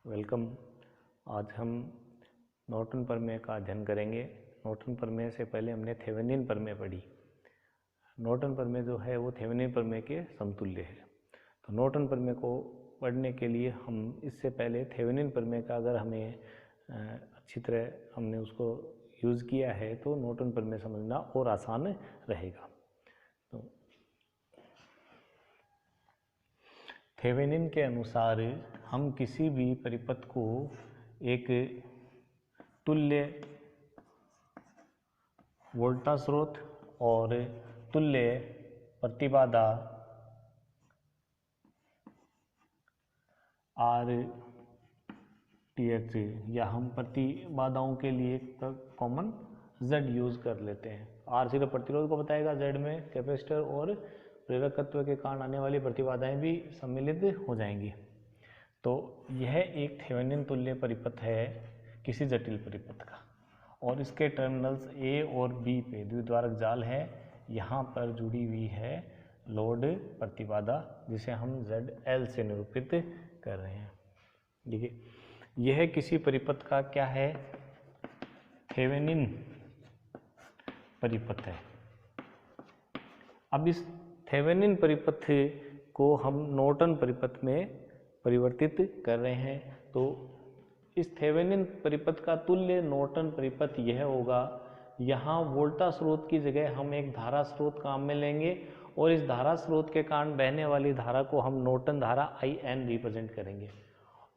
Welcome. आज हम Norton प्रमेय का अध्ययन करेंगे। नॉर्टन प्रमेय से पहले हमने थेवेनिन प्रमेय पढ़ी। नॉर्टन प्रमेय जो है वो थेवेनिन प्रमेय के समतुल्य है। तो नॉर्टन प्रमेय को पढ़ने के लिए हम इससे पहले थेवेनिन प्रमेय का अगर हमें अच्छी तरह हमने उसको यूज़ किया है तो नॉर्टन प्रमेय समझना और आसान रहेगा। तो थेवेनिन के अनुसार हम किसी भी परिपथ को एक तुल्य वोल्टा स्रोत और तुल्य प्रतिबाधा आर टी एच या हम प्रतिबाधाओं के लिए कॉमन जेड यूज़ कर लेते हैं। आर सिर्फ प्रतिरोध को बताएगा, जेड में कैपेसिटर और प्रेरकत्व के कारण आने वाली प्रतिबाधाएं भी सम्मिलित हो जाएंगी। तो यह एक थेवेनिन तुल्य परिपथ है किसी जटिल परिपथ का, और इसके टर्मिनल्स ए और बी पे द्विध्रुवार्क जाल है। यहाँ पर जुड़ी हुई है लोड प्रतिबाधा जिसे हम ZL से निरूपित कर रहे हैं। देखिए, यह किसी परिपथ का क्या है? थेवेनिन परिपथ है। अब इस थेवेनिन परिपथ को हम नॉर्टन परिपथ में परिवर्तित कर रहे हैं। तो इस थेवेनिन परिपथ का तुल्य नॉर्टन परिपथ यह होगा। यहाँ वोल्टा स्रोत की जगह हम एक धारा स्रोत काम में लेंगे और इस धारा स्रोत के कारण बहने वाली धारा को हम नॉर्टन धारा IN रिप्रेजेंट करेंगे,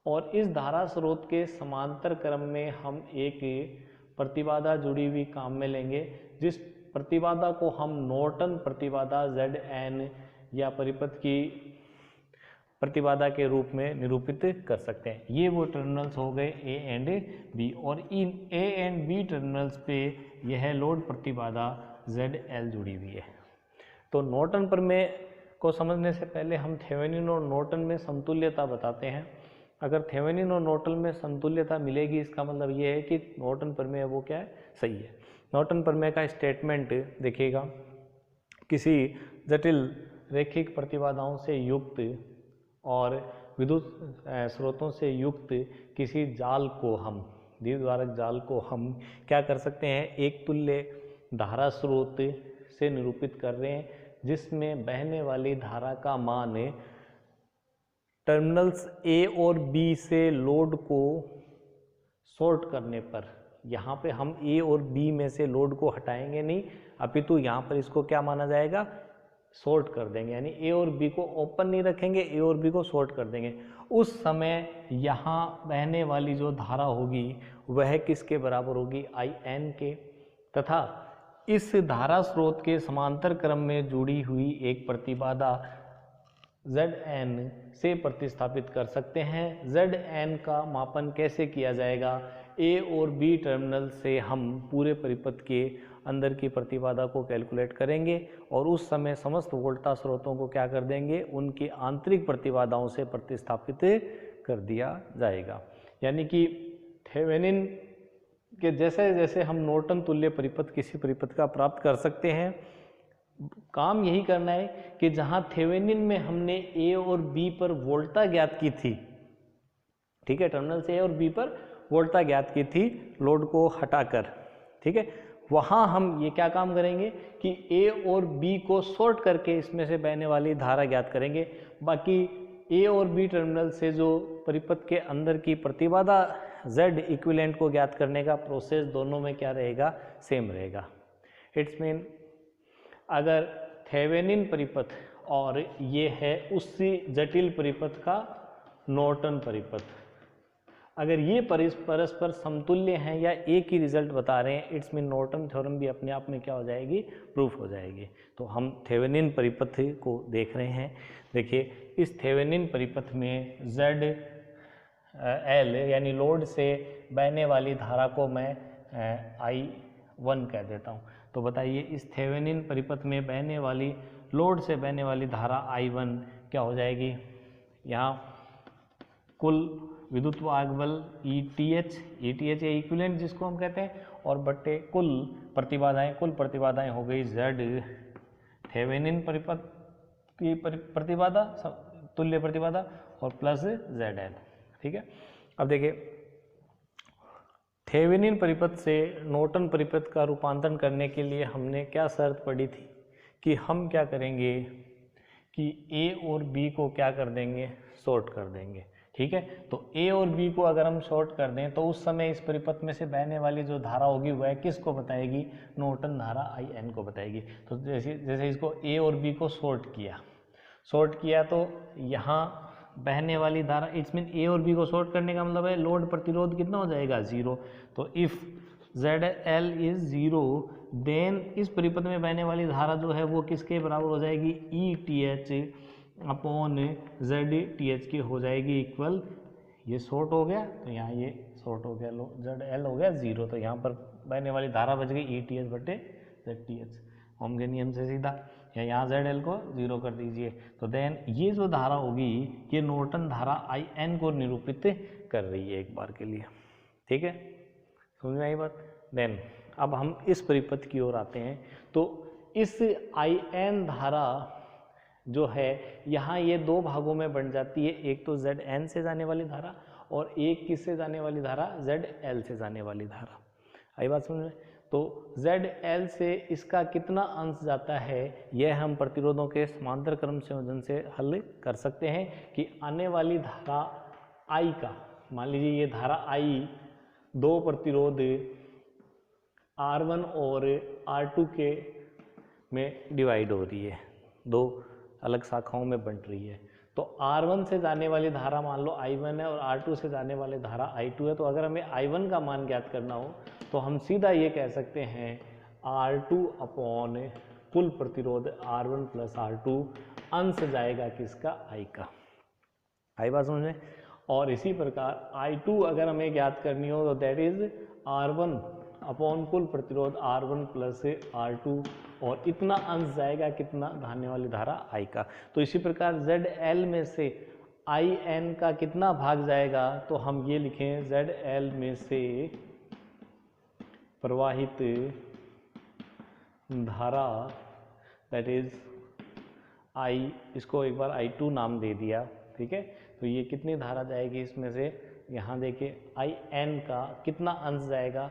और इस धारा स्रोत के समांतर क्रम में हम एक प्रतिबाधा जुड़ी हुई काम में लेंगे, जिस प्रतिबाधा को हम नॉर्टन प्रतिबाधा ZN या परिपथ की प्रतिबाधा के रूप में निरूपित कर सकते हैं। ये वो टर्मिनल्स हो गए A एंड B, और इन A एंड B टर्मिनल्स पे यह लोड प्रतिबाधा ZL जुड़ी हुई है। तो नॉर्टन प्रमेय को समझने से पहले हम थेवेनिन और नॉर्टन में समतुल्यता बताते हैं। अगर थेवेनिन और नॉर्टन में समतुल्यता मिलेगी, इसका मतलब ये है कि नॉर्टन प्रमेय वो क्या है? सही है। नॉर्टन प्रमेय का स्टेटमेंट देखिएगा, किसी जटिल रैखिक प्रतिबाधाओं से युक्त और विद्युत स्रोतों से युक्त किसी जाल को हम, द्विध्रुवार्क जाल को हम क्या कर सकते हैं? एक तुल्य धारा स्रोत से निरूपित कर रहे हैं, जिसमें बहने वाली धारा का मान टर्मिनल्स A और B से लोड को शॉर्ट करने पर, यहाँ पे हम A और B में से लोड को हटाएंगे नहीं, अपितु यहाँ पर इसको क्या माना जाएगा? शॉर्ट कर देंगे। यानी A और B को ओपन नहीं रखेंगे, A और B को शॉर्ट कर देंगे। उस समय यहाँ बहने वाली जो धारा होगी वह किसके बराबर होगी? IN के। तथा इस धारा स्रोत के समांतर क्रम में जुड़ी हुई एक प्रतिबाधा ZN से प्रतिस्थापित कर सकते हैं। ZN का मापन कैसे किया जाएगा? A और B टर्मिनल से हम पूरे परिपथ के अंदर की प्रतिबाधा को कैलकुलेट करेंगे और उस समय समस्त वोल्टा स्रोतों को क्या कर देंगे? उनकी आंतरिक प्रतिबाधाओं से प्रतिस्थापित कर दिया जाएगा। यानी कि थेवेनिन के जैसे जैसे हम नॉर्टन तुल्य परिपथ किसी परिपथ का प्राप्त कर सकते हैं, काम यही करना है कि जहां थेवेनिन में हमने A और B पर वोल्टा ज्ञात की थी, ठीक है, टर्मिनल से A और B पर वोल्टा ज्ञात की थी लोड को हटाकर, ठीक है, वहां हम ये क्या काम करेंगे कि A और B को शॉर्ट करके इसमें से बहने वाली धारा ज्ञात करेंगे। बाकी A और B टर्मिनल से जो परिपथ के अंदर की प्रतिबाधा Z इक्विवेलेंट को ज्ञात करने का प्रोसेस दोनों में क्या रहेगा? सेम रहेगा। इट्स मीन अगर थेवेनिन परिपथ और ये है उसी जटिल परिपथ का नॉर्टन परिपथ, अगर ये परस्पर समतुल्य हैं या एक ही रिजल्ट बता रहे हैं, इट्स मीन नॉर्टन थ्योरम भी अपने आप में क्या हो जाएगी? प्रूफ हो जाएगी। तो हम थेवेनिन परिपथ को देख रहे हैं। देखिए, इस थेवेनिन परिपथ में ZL यानी लोड से बहने वाली धारा को मैं I1 कह देता हूँ। तो बताइए, इस थेवेनिन परिपथ में बहने वाली लोड से बहने वाली धारा I1 क्या हो जाएगी? यहाँ कुल विद्युतवाहक बल ETH या इक्विवेलेंट जिसको हम कहते हैं, और बट्टे कुल प्रतिबाधाएं हो गई Z थेवेनिन परिपथ की प्रतिबाधा, तुल्य प्रतिबाधा, और प्लस ZL, ठीक है। अब देखिए, थेवेनिन परिपथ से नॉर्टन परिपथ का रूपांतरण करने के लिए हमने क्या शर्त पड़ी थी कि हम क्या करेंगे कि A और B को क्या कर देंगे, शॉर्ट कर देंगे। ठीक है, तो A और B को अगर हम शॉर्ट कर दें तो उस समय इस परिपथ में से बहने वाली जो धारा होगी वह किसको बताएगी, नॉर्टन धारा IN को बताएगी। तो जैसे इसको A और B को शॉर्ट किया तो यहाँ बहने वाली धारा, इट्स मीन A और B को शॉर्ट करने का मतलब है लोड प्रतिरोध कितना हो जाएगा, 0। तो इफ ZL इज 0 देन इस परिपथ में बहने वाली धारा जो है वो किसके बराबर हो जाएगी, ETH अपॉन ZTH की हो जाएगी इक्वल, ये शॉर्ट हो गया तो यहाँ ये शॉर्ट हो गया, ZL हो गया 0, तो यहाँ पर बहने वाली धारा बच गई ETH बटे ZTH, ओम के नियम से सीधा, या यहाँ ZL को 0 कर दीजिए। तो देन ये जो धारा होगी ये नॉर्टन धारा IN को निरूपित कर रही है एक बार के लिए। ठीक है, समझ में आई बात। देन अब हम इस परिपथ की ओर आते हैं, तो इस IN धारा जो है यहाँ ये दो भागों में बन जाती है, एक तो ZN से जाने वाली धारा और एक किससे जाने वाली धारा, ZL से जाने वाली धारा। आई बात समझ में। तो ZL से इसका कितना अंश जाता है यह हम प्रतिरोधों के समांतर क्रम संयोजन से हल कर सकते हैं कि आने वाली धारा I का, मान लीजिए ये धारा I दो प्रतिरोध R1 और R2 के में डिवाइड हो रही है, दो अलग शाखाओं में बंट रही है। तो R1 से जाने वाली धारा मान लो I1 है और R2 से जाने वाली धारा I2 है। तो अगर हमें I1 का मान ज्ञात करना हो तो हम सीधा ये कह सकते हैं R2 अपॉन कुल प्रतिरोध R1 प्लस R2 अंश जाएगा किसका, I का। आई बात समझ में। और इसी प्रकार I2 अगर हमें ज्ञात करनी हो तो दैट इज R1 अपॉन कुल प्रतिरोध R1 प्लस R2 और इतना अंश जाएगा कितना, धारने वाली धारा I का। तो इसी प्रकार ZL में से IN का कितना भाग जाएगा, तो हम ये लिखें ZL में से प्रवाहित धारा दैट इज I, इसको एक बार I2 नाम दे दिया। ठीक है, तो ये कितनी धारा जाएगी इसमें से, यहाँ देखिए IN का कितना अंश जाएगा,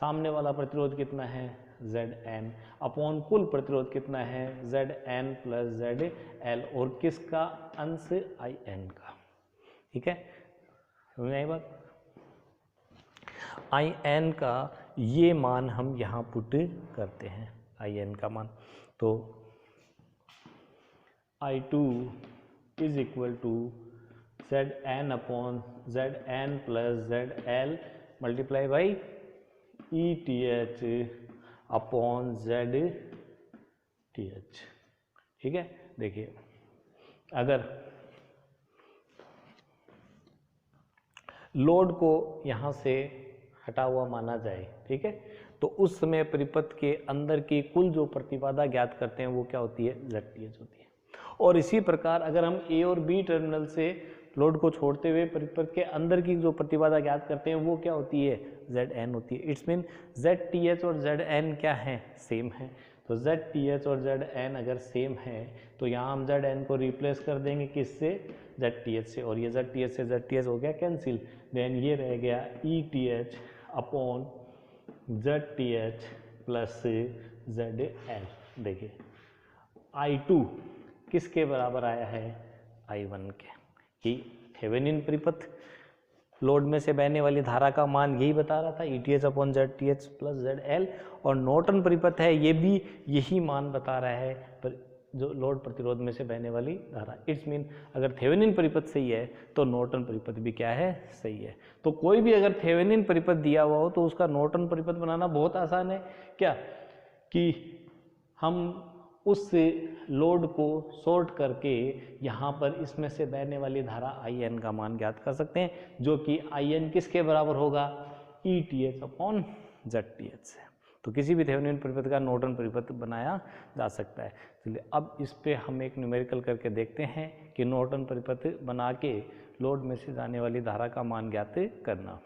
सामने वाला प्रतिरोध कितना है ZN अपॉन कुल प्रतिरोध कितना है ZN प्लस ZL और किसका अंश IN का। ठीक है, समझ में आई बात। IN का ये मान हम यहाँ पुट करते हैं, IN का मान, तो I2 is equal to ZN upon ZN plus ZL multiply by ETH upon ZTH। ठीक है, देखिए अगर लोड को यहाँ से हटा हुआ माना जाए, ठीक है, तो उस समय परिपथ के अंदर की कुल जो प्रतिबाधा ज्ञात करते हैं वो क्या होती है, ZTH होती है। और इसी प्रकार अगर हम A और B टर्मिनल से लोड को छोड़ते हुए परिपथ के अंदर की जो प्रतिबाधा ज्ञात करते हैं वो क्या होती है, ZN होती है। इट्स मीन ZTH और ZN क्या है, सेम है। तो ZTH और ZN अगर सेम है तो यहाँ हम ZN को रिप्लेस कर देंगे किससे, ZTH से, और ये ZTH से ZTH हो गया कैंसिल। देन ये रह गया ETH upon ZTH plus ZL। देखिए I2 किसके बराबर आया है, I1 के, कि थेवेनिन परिपथ लोड में से बहने वाली धारा का मान यही बता रहा था, ETH upon ZTH plus ZL, और नॉर्टन परिपथ है ये भी यही मान बता रहा है, पर जो लोड प्रतिरोध में से बहने वाली धारा। इट्स मीन अगर थेवेनिन परिपथ सही है तो नॉर्टन परिपथ भी क्या है, सही है। तो कोई भी अगर थेवेनिन परिपथ दिया हुआ हो तो उसका नॉर्टन परिपथ बनाना बहुत आसान है, क्या कि हम उस लोड को शॉर्ट करके यहाँ पर इसमें से बहने वाली धारा IN का मान ज्ञात कर सकते हैं, जो कि IN किसके बराबर होगा, ETH अपॉन ZTH से। तो किसी भी थेवेनिन परिपथ का नॉर्टन परिपथ बनाया जा सकता है। चलिए अब इस पे हम एक न्यूमेरिकल करके देखते हैं कि नॉर्टन परिपथ बना के लोड में से जाने वाली धारा का मान ज्ञात करना।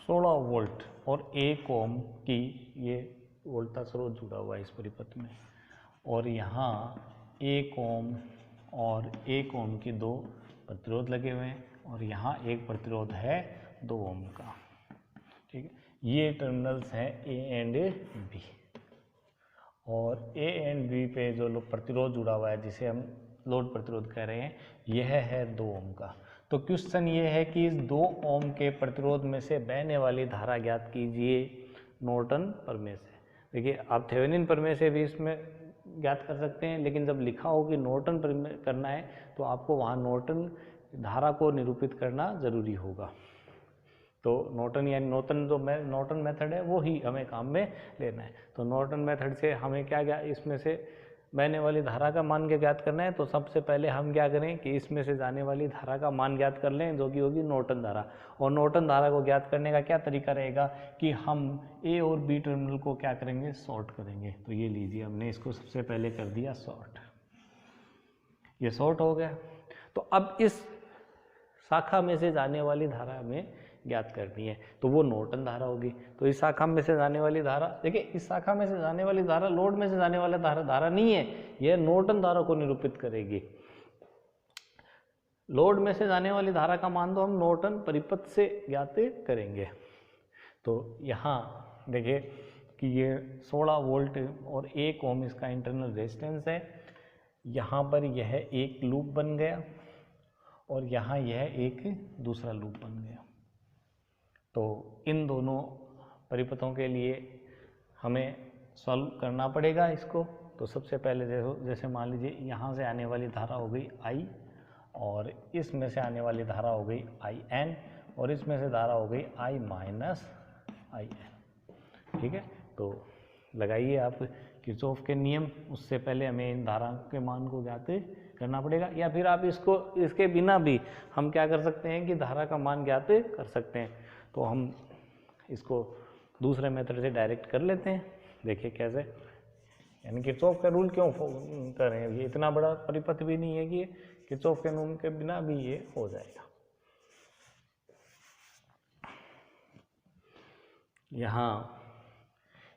16 वोल्ट और 1 ओम की ये वोल्टा स्रोत जुड़ा हुआ है इस परिपथ में, और यहाँ 1 ओम और 1 ओम की 2 प्रतिरोध लगे हुए हैं और यहाँ एक प्रतिरोध है 2 ओम का। ठीक है, ये टर्मिनल्स हैं ए एंड बी, और ए एंड बी पे जो प्रतिरोध जुड़ा हुआ है जिसे हम लोड प्रतिरोध कह रहे हैं, यह है 2 ओम का। तो क्वेश्चन ये है कि इस 2 ओम के प्रतिरोध में से बहने वाली धारा ज्ञात कीजिए नॉर्टन प्रमेय से। देखिए, आप थेवेनिन प्रमेय से भी इसमें ज्ञात कर सकते हैं, लेकिन जब लिखा हो कि नॉर्टन प्रमेय करना है तो आपको वहाँ नॉर्टन धारा को निरूपित करना जरूरी होगा। तो नॉर्टन यानी नॉर्टन मेथड है वो ही हमें काम में लेना है। तो नॉर्टन मेथड से हमें क्या इसमें से बहने वाली धारा का मान ज्ञात करना है। तो सबसे पहले हम क्या करें कि इसमें से जाने वाली धारा का मान ज्ञात कर लें, जो कि होगी नॉर्टन धारा। और नॉर्टन धारा को ज्ञात करने का क्या तरीका रहेगा कि हम ए और बी टर्मिनल को क्या करेंगे, शॉर्ट करेंगे। तो ये लीजिए, हमने इसको सबसे पहले कर दिया शॉर्ट, ये शॉर्ट हो गया। तो अब इस शाखा में से जाने वाली धारा हमें ज्ञात करनी है, तो वो नॉर्टन धारा होगी। तो इस शाखा में से जाने वाली धारा, देखिए इस शाखा में से जाने वाली धारा लोड में से जाने वाला धारा नहीं है, यह नॉर्टन धारा को निरूपित करेगी। लोड में से जाने वाली धारा का मान तो हम नॉर्टन परिपथ से ज्ञात करेंगे। तो यहाँ देखिए कि ये 16 वोल्ट और 1 ओम इसका इंटरनल रेजिस्टेंस है। यहाँ पर यह एक लूप बन गया और यहाँ यह एक दूसरा लूप बन गया। तो इन दोनों परिपथों के लिए हमें सॉल्व करना पड़ेगा इसको। तो सबसे पहले जैसे मान लीजिए यहाँ से आने वाली धारा हो गई I, और इसमें से आने वाली धारा हो गई IN, और इसमें से धारा हो गई I माइनस IN। ठीक है, तो लगाइए आप किरचॉफ के नियम। उससे पहले हमें इन धारा के मान को ज्ञात करना पड़ेगा, या फिर आप इसके बिना भी हम क्या कर सकते हैं कि धारा का मान ज्ञात कर सकते हैं। तो हम इसको दूसरे मेथड से डायरेक्ट कर लेते हैं। देखिए कैसे, यानी किरचॉफ का रूल क्यों कर रहे हैं, ये इतना बड़ा परिपथ भी नहीं है कि किरचॉफ के नियम के बिना भी ये हो जाएगा। यहाँ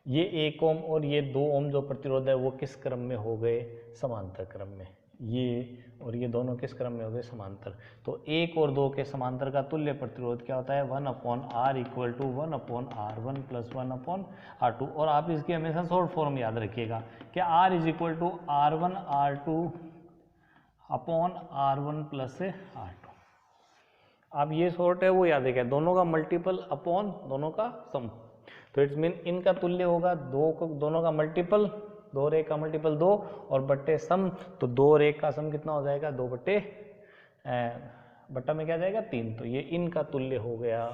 ये 1 ओम और ये 2 ओम जो प्रतिरोध है वो किस क्रम में हो गए, समांतर क्रम में। ये और ये दोनों किस क्रम में हो गए, समांतर। तो 1 और 2 के समांतर का तुल्य प्रतिरोध क्या होता है, 1/r equal to 1/r1 plus 1/r2। और आप इसकी हमेशा शॉर्ट फॉर्म याद रखिएगा कि r is equal to r1 r2 upon r1 plus r2। आप ये शॉर्ट है वो याद रखिएगा, दोनों का मल्टीपल अपॉन दोनों का सम। तो इट्स मीन इनका तुल्य होगा दोनों का मल्टीपल, 2 और 1 का मल्टीपल 2 और बट्टे सम। तो 2 और 1 का सम कितना हो जाएगा, 2 बट्टा में क्या जाएगा 3। तो ये इनका तुल्य हो गया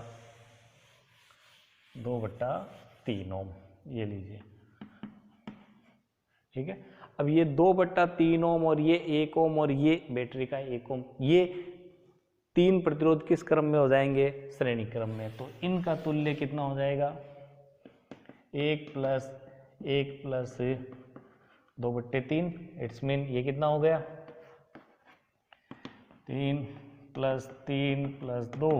2/3 ओम। ये लीजिए, ठीक है। अब ये 2/3 ओम और ये 1 ओम और ये बैटरी का 1 ओम, ये 3 प्रतिरोध किस क्रम में हो जाएंगे, श्रेणी क्रम में। तो इनका तुल्य कितना हो जाएगा, 1 प्लस 2/3। इट्स मीन ये कितना हो गया, 3 प्लस 3 प्लस 2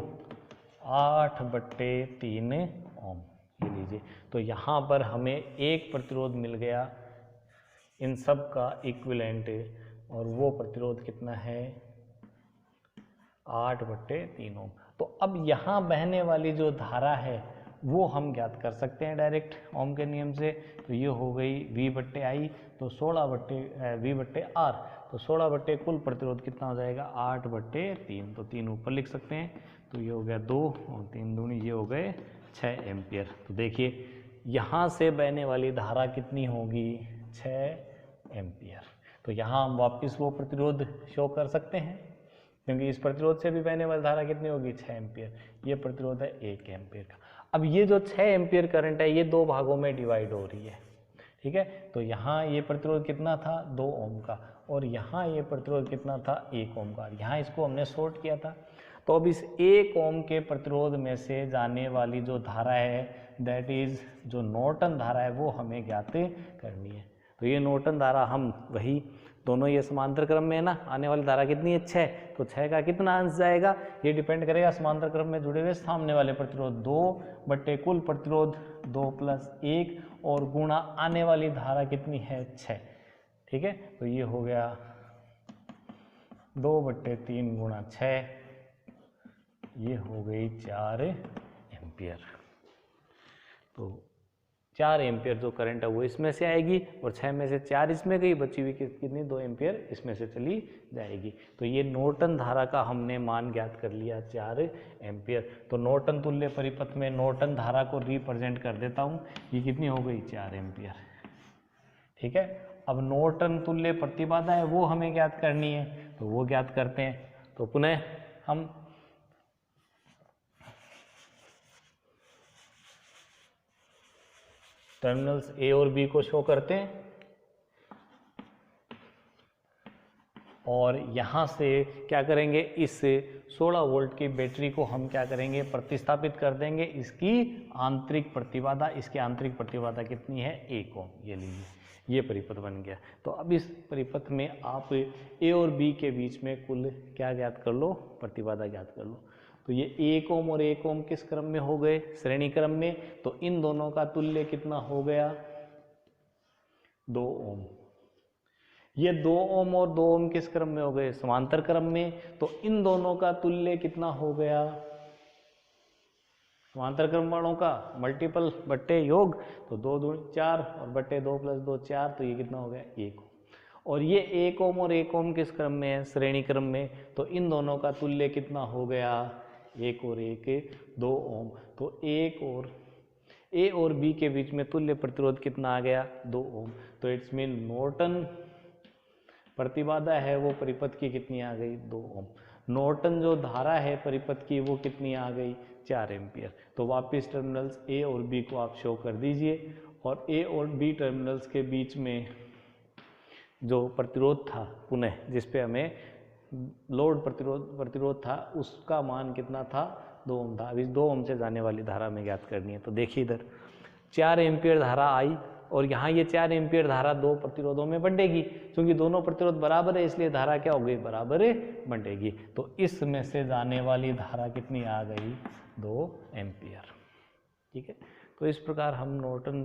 8/3 ओम। ये लीजिए, तो यहाँ पर हमें एक प्रतिरोध मिल गया इन सब का इक्विवेलेंट, और वो प्रतिरोध कितना है, 8/3 ओम। तो अब यहाँ बहने वाली जो धारा है वो हम ज्ञात कर सकते हैं डायरेक्ट ओम के नियम से। तो ये हो गई V/I, तो 16/V/R। तो 16 कुल प्रतिरोध कितना हो जाएगा, 8/3। तो 3 ऊपर लिख सकते हैं। तो ये हो गया 2 और 3 दूनी ये हो गए 6 एम्पियर। तो देखिए यहाँ से बहने वाली धारा कितनी होगी, 6 एम्पियर। तो यहाँ हम वापस वो प्रतिरोध शो कर सकते हैं, क्योंकि इस प्रतिरोध से भी बहने वाली धारा कितनी होगी, 6 एम्पियर। ये प्रतिरोध है 1 एम्पियर का। अब ये जो 6 एम्पियर करंट है ये 2 भागों में डिवाइड हो रही है, ठीक है। तो यहाँ ये प्रतिरोध कितना था, 2 ओम का, और यहाँ ये प्रतिरोध कितना था, 1 ओम का। यहाँ इसको हमने शॉर्ट किया था। तो अब इस 1 ओम के प्रतिरोध में से जाने वाली जो धारा है, दैट इज जो नॉर्टन धारा है, वो हमें ज्ञात करनी है। तो ये नॉर्टन धारा हम वही दोनों ये समांतर क्रम में है ना, आने वाली धारा कितनी है, 6। तो 6 का कितना अंश जाएगा, ये डिपेंड करेगा समांतर क्रम में जुड़े हुए सामने वाले प्रतिरोध 2 कुल प्रतिरोध 2 + 1 और गुणा आने वाली धारा कितनी है, 6। ठीक है, तो ये हो गया 2/3 गुणा 6, ये हो गई 4 एम्पियर। तो 4 एम्पियर जो करंट है वो इसमें से आएगी और 6 में से 4 इसमें गई, बची हुई कितनी 2 एम्पियर इसमें से चली जाएगी। तो ये नॉर्टन धारा का हमने मान ज्ञात कर लिया 4 एम्पियर। तो नॉर्टन तुल्य परिपथ में नॉर्टन धारा को रिप्रेजेंट कर देता हूँ, ये कितनी हो गई 4 एम्पियर। ठीक है, अब नॉर्टन तुल्य प्रतिबाधा है वो हमें ज्ञात करनी है, तो वो ज्ञात करते हैं। तो पुनः हम टर्मिनल्स ए और बी को शो करते हैं और यहाँ से क्या करेंगे, इस 16 वोल्ट की बैटरी को हम क्या करेंगे, प्रतिस्थापित कर देंगे इसकी आंतरिक प्रतिबाधा। इसकी आंतरिक प्रतिबाधा कितनी है 1 ओम, ये लीजिए, ये परिपथ बन गया। तो अब इस परिपथ में आप ए और बी के बीच में कुल क्या ज्ञात कर लो, प्रतिबाधा ज्ञात कर लो। तो ये 1 ओम और 1 ओम किस क्रम में हो गए, श्रेणी क्रम में। तो इन दोनों का तुल्य कितना हो गया 2 ओम। ये 2 ओम और 2 ओम किस क्रम में हो गए, समांतर क्रम में। तो इन दोनों का तुल्य कितना हो गया, समांतर क्रम वालों का मल्टीपल बट्टे योग, तो 2 दूनी 4 और बट्टे 2 + 2 4, तो ये कितना हो गया 1 ओम। और ये 1 ओम और 1 ओम किस क्रम में है, श्रेणी क्रम में। तो इन दोनों का तुल्य कितना हो गया 1 और 1 2 ओम। तो एक और ए और बी के बीच में तुल्य प्रतिरोध कितना आ गया 2 ओम। तो इट्स मीन नॉर्टन प्रतिबाधा है वो परिपथ की कितनी आ गई 2 ओम। नॉर्टन जो धारा है परिपथ की वो कितनी आ गई 4 एम्पियर। तो वापस टर्मिनल्स ए और बी को आप शो कर दीजिए और ए और बी टर्मिनल्स के बीच में जो प्रतिरोध था पुनः, जिस पे हमें लोड प्रतिरोध था, उसका मान कितना था 2 ओम था। अब इस 2 ओम से जाने वाली धारा में ज्ञात करनी है। तो देखिए इधर 4 एम्पियर धारा आई और यहाँ ये 4 एम्पियर धारा 2 प्रतिरोधों में बंटेगी। क्योंकि दोनों प्रतिरोध बराबर है इसलिए धारा क्या हो गई, बराबर बंटेगी। तो इसमें से जाने वाली धारा कितनी आ गई 2 एम्पियर। ठीक है, तो इस प्रकार हम नॉर्टन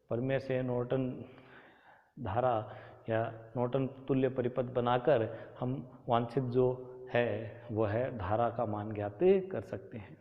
प्रमेय से नॉर्टन धारा या नॉर्टन तुल्य परिपथ बनाकर हम वांछित जो है वो है धारा का मान ज्ञात कर सकते हैं।